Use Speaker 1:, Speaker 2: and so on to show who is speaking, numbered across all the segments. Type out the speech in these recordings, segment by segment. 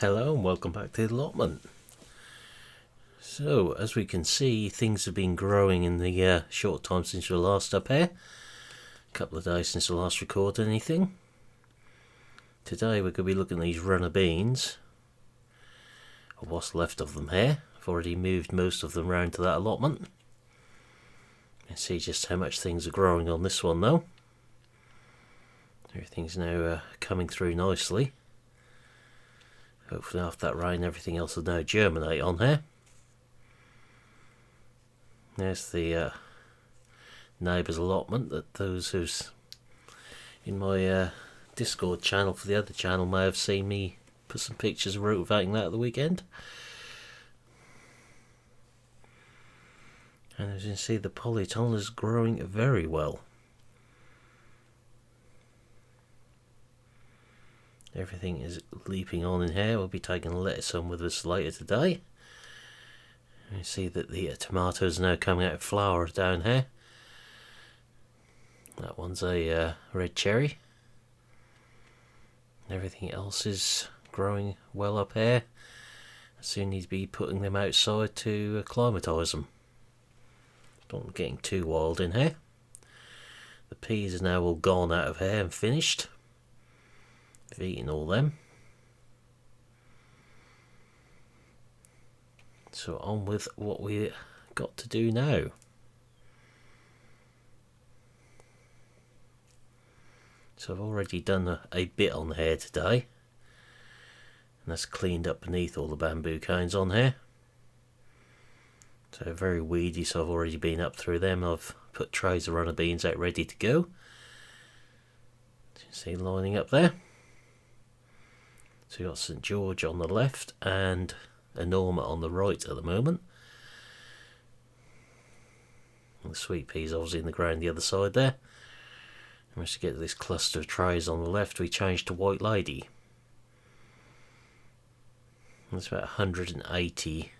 Speaker 1: Hello and welcome back to the allotment. So, as we can see, things have been growing in the short time since we were last up here. A couple of days since we last recorded anything. Today we're going to be looking at these runner beans, or what's left of them here. I've already moved most of them round to that allotment. You can see just how much things are growing on this one though. Everything's now coming through nicely. Hopefully after that rain everything else will now germinate on here. There's the neighbour's allotment that those who's in my Discord channel for the other channel may have seen me put some pictures of rotivating that at the weekend. And as you can see, the polytunnel is growing very well. Everything is leaping on in here. We'll be taking lettuce on with us later today. You see that the tomatoes are now coming out of flower down here. That one's a red cherry. Everything else is growing well up here. I soon need to be putting them outside to acclimatise them. Don't want them getting too wild in here. The peas are now all gone out of here and finished. I've eaten all them. So on with what we got to do now. So I've already done a bit on here today. And that's cleaned up beneath all the bamboo canes on here. So very weedy, so I've already been up through them. I've put trays of runner beans out ready to go. As you can see lining up there. So you've got St George on the left and Enorma on the right at the moment. And the sweet peas obviously in the ground the other side there. And once you get this cluster of trays on the left, we change to White Lady. There's about 180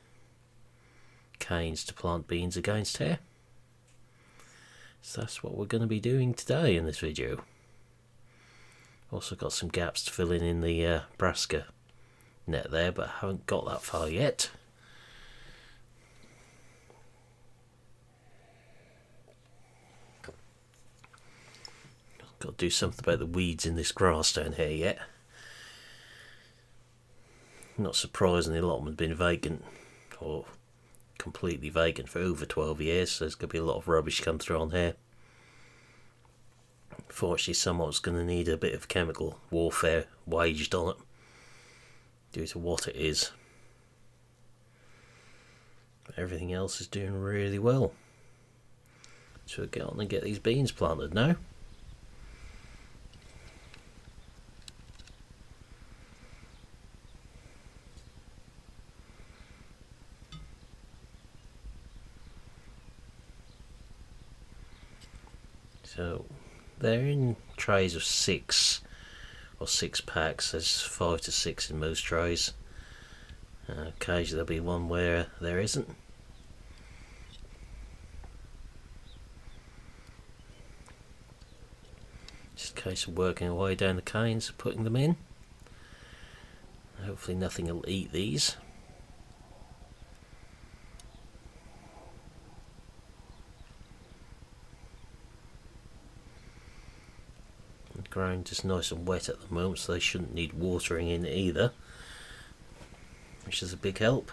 Speaker 1: canes to plant beans against here. So that's what we're going to be doing today in this video. Also got some gaps to fill in the brassica net there, but I haven't got that far yet. Got to do something about the weeds in this grass down here yet. Not surprising, the allotment's been vacant, or completely vacant, for over 12 years, so there's going to be a lot of rubbish come through on here. Unfortunately, someone's going to need a bit of chemical warfare waged on it due to what it is. But everything else is doing really well. So we'll get on and get these beans planted now. So they're in trays of 6 or 6 packs. There's 5 to 6 in most trays. Occasionally there'll be one where there isn't. Just a case of working away down the canes and putting them in. Hopefully nothing will eat these. The ground is nice and wet at the moment, so they shouldn't need watering in either, which is a big help.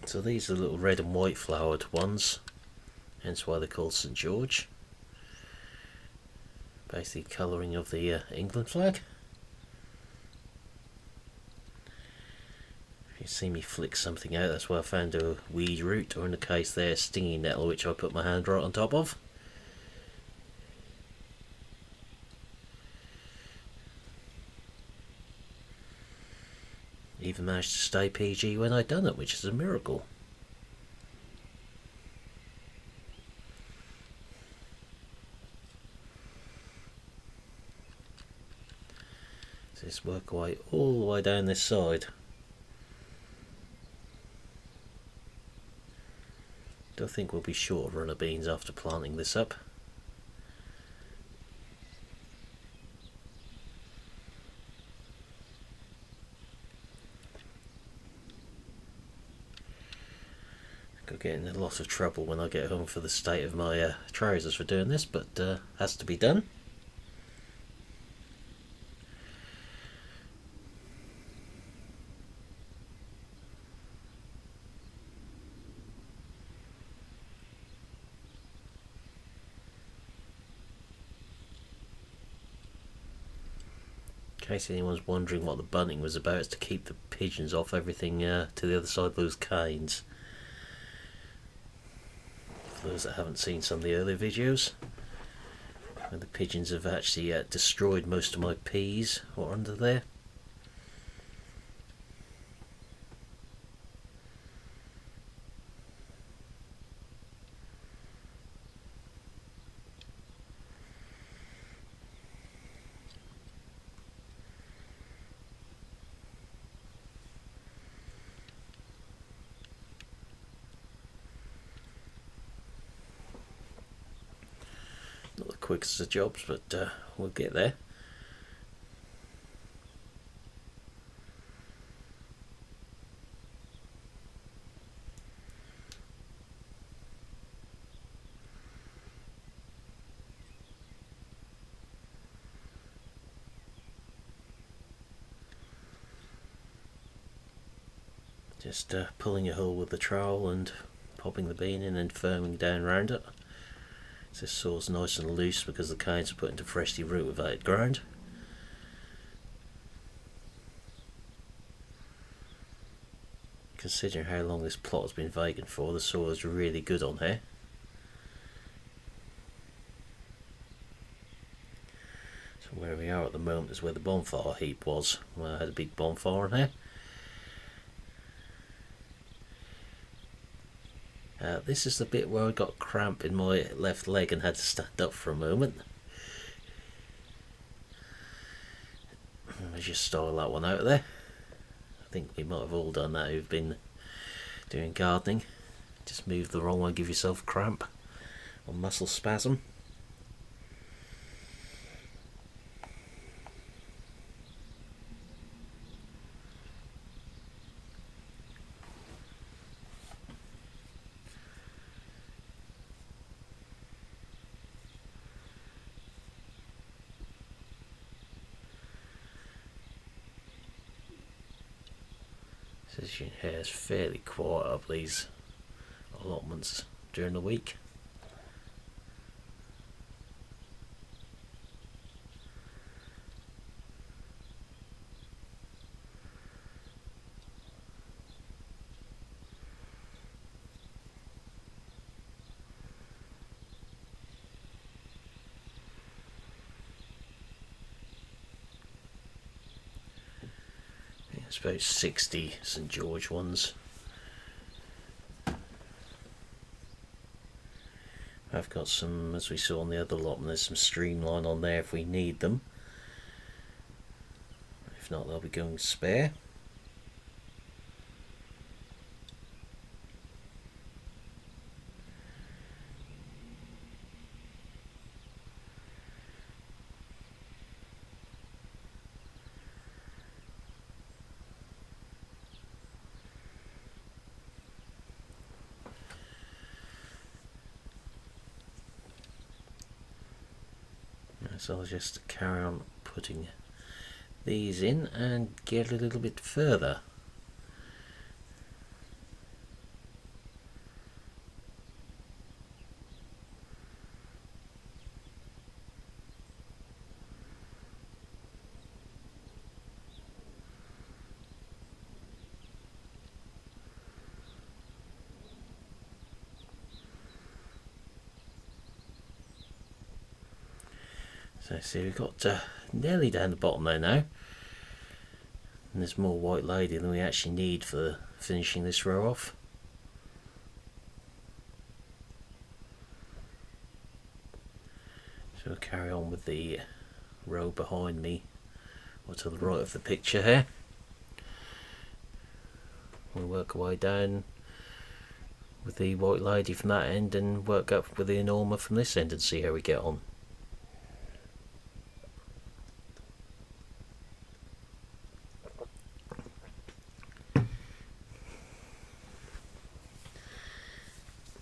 Speaker 1: So these are the little red and white flowered ones, hence why they're called St George. Basically colouring of the England flag. You see me flick something out, that's why I found a weed root, or in the case there, stinging nettle, which I put my hand right on top of. Even managed to stay PG when I'd done it, which is a miracle. So just work away all the way down this side. Don't think we'll be short of runner beans after planting this up. Could get in a lot of trouble when I get home for the state of my trousers for doing this, but has to be done. In case anyone's wondering what the bunting was about, it's to keep the pigeons off everything to the other side of those canes. For those that haven't seen some of the earlier videos, where the pigeons have actually destroyed most of my peas that are under there. Not the quickest of jobs, but we'll get there. Just pulling a hole with the trowel and popping the bean in and firming down around it. So this saw's nice and loose because the canes are put into freshly rooted ground. Considering how long this plot has been vacant for, the saw is really good on here. So where we are at the moment is where the bonfire heap was. Well, I had a big bonfire in here. This is the bit where I got cramp in my left leg and had to stand up for a moment. Let's just style that one out of there. I think we might have all done that who've been doing gardening. Just move the wrong one, give yourself cramp or muscle spasm. As you can hear, it's fairly quiet up these allotments during the week. It's about 60 St George ones. I've got some, as we saw on the other allotment, there's some streamline on there if we need them. If not, they'll be going spare. So I'll just carry on putting these in and get a little bit further. So see, we've got nearly down the bottom there now, and there's more white lady than we actually need for finishing this row off. So we'll carry on with the row behind me, or to the right of the picture here. We'll work our way down with the white lady from that end and work up with the enorma from this end and see how we get on.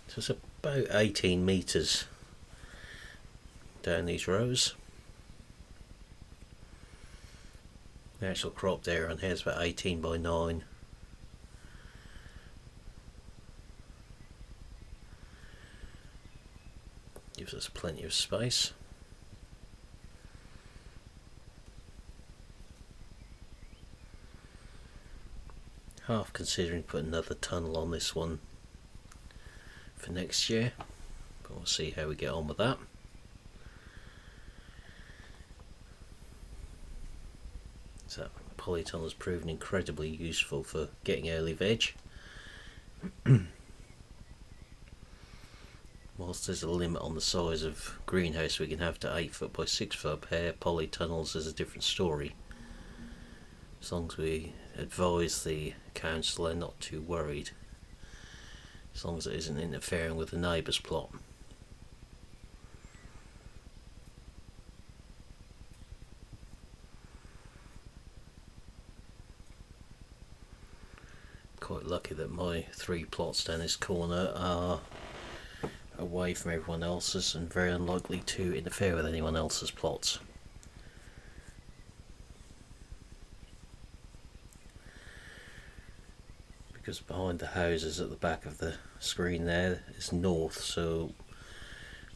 Speaker 1: So it's about 18 metres down these rows. The actual cropped area on here is about 18 by 9. Gives us plenty of space. Half considering putting another tunnel on this one for next year, but we'll see how we get on with that. So polytunnel has proven incredibly useful for getting early veg. Whilst there's a limit on the size of greenhouse we can have to 8 foot by 6 foot pair, polytunnels is a different story. As long as we advise the council, they're not too worried. As long as it isn't interfering with the neighbour's plot. Quite lucky that my 3 plots down this corner are away from everyone else's and very unlikely to interfere with anyone else's plots. Because behind the houses at the back of the screen there is north, so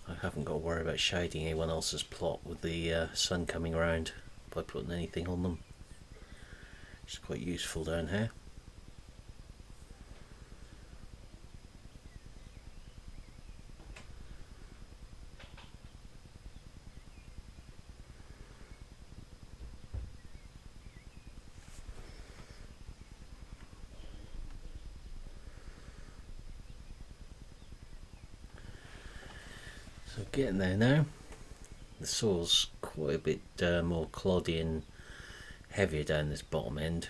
Speaker 1: I haven't got to worry about shading anyone else's plot with the sun coming around by putting anything on them. It's quite useful down here. So getting there now. The soil's quite a bit more cloddy and heavier down this bottom end.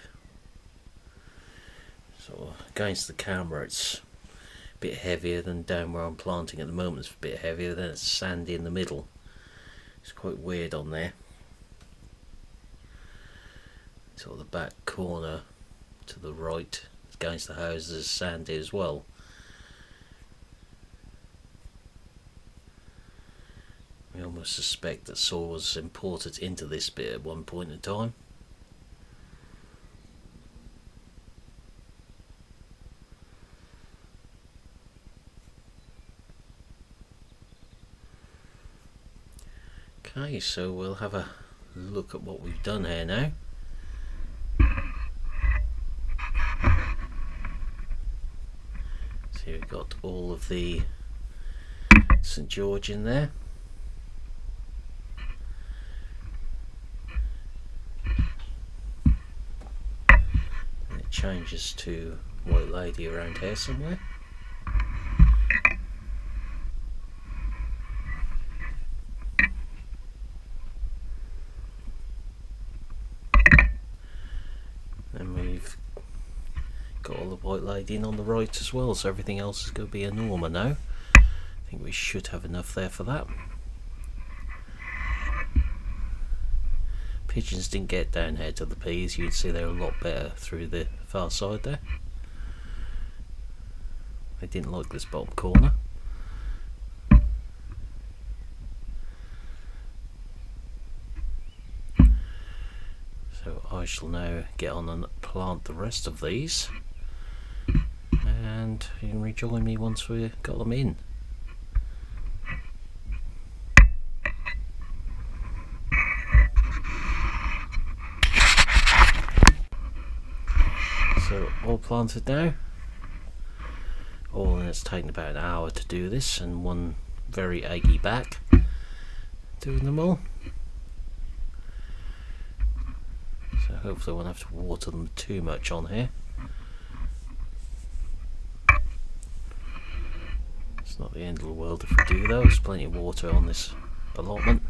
Speaker 1: So against the camera it's a bit heavier than down where I'm planting at the moment. It's a bit heavier, then it's sandy in the middle. It's quite weird on there. Sort of the back corner to the right against the houses is sandy as well. We almost suspect that soil was imported into this bit at one point in time. Okay, so we'll have a look at what we've done here now. So we've got all of the St George in there. Changes to white lady around here somewhere. And we've got all the white lady in on the right as well, so everything else is going to be a norma now. I think we should have enough there for that. Pigeons didn't get down here to the peas. You'd see they're a lot better through the far side there. They didn't like this bottom corner. So I shall now get on and plant the rest of these, and you can rejoin me once we've got them in. So all planted now. All in, it's taken about an hour to do this, and one very achy back doing them all. So hopefully I won't have to water them too much on here. It's not the end of the world if we do though. There's plenty of water on this allotment.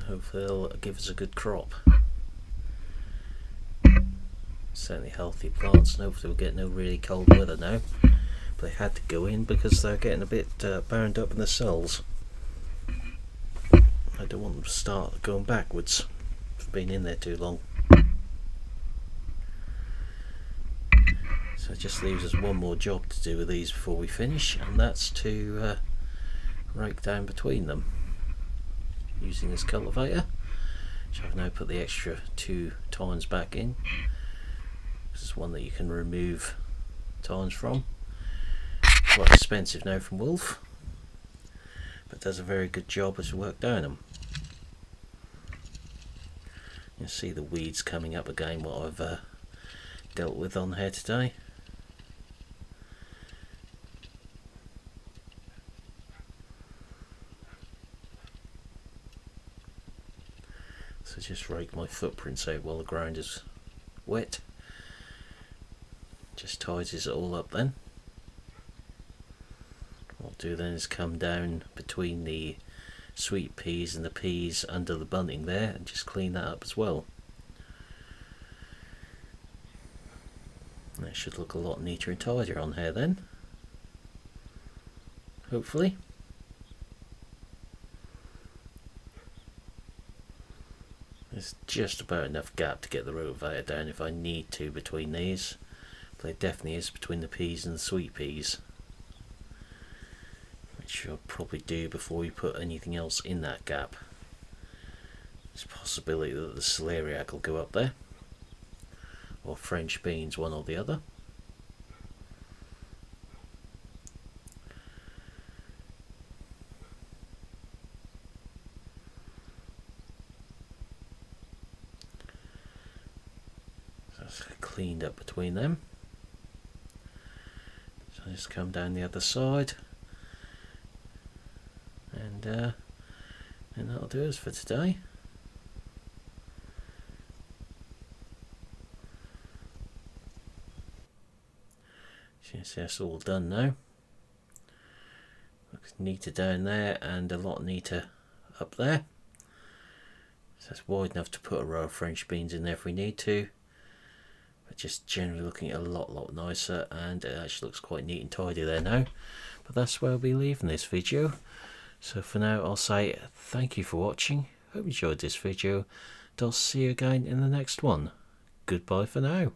Speaker 1: Hopefully they'll give us a good crop. Certainly healthy plants, and hopefully we'll get no really cold weather now. But they had to go in because they're getting a bit bound up in the cells. I don't want them to start going backwards. I've been in there too long. So it just leaves us one more job to do with these before we finish, and that's to rake down between them using this cultivator, which I've now put the extra 2 tines back in. This is one that you can remove tines from. Quite expensive now from Wolf, but does a very good job as we work down them. You see the weeds coming up again, what I've dealt with on here today. So just rake my footprints out while the ground is wet. Just tidies it all up then. What I'll do then is come down between the sweet peas and the peas under the bunting there and just clean that up as well. That should look a lot neater and tidier on here then, hopefully. There's just about enough gap to get the rotavator down if I need to between these, but there definitely is between the peas and the sweet peas, which I'll probably do before we put anything else in that gap. There's a possibility that the celeriac will go up there, or French beans, one or the other. Cleaned up between them. So I just come down the other side, and that'll do us for today. So you see that's all done now. Looks neater down there and a lot neater up there. So that's wide enough to put a row of French beans in there if we need to. But just generally looking a lot nicer, and it actually looks quite neat and tidy there now. But that's where I'll be leaving this video. So for now I'll say thank you for watching. Hope you enjoyed this video, and I'll see you again in the next one. Goodbye for now.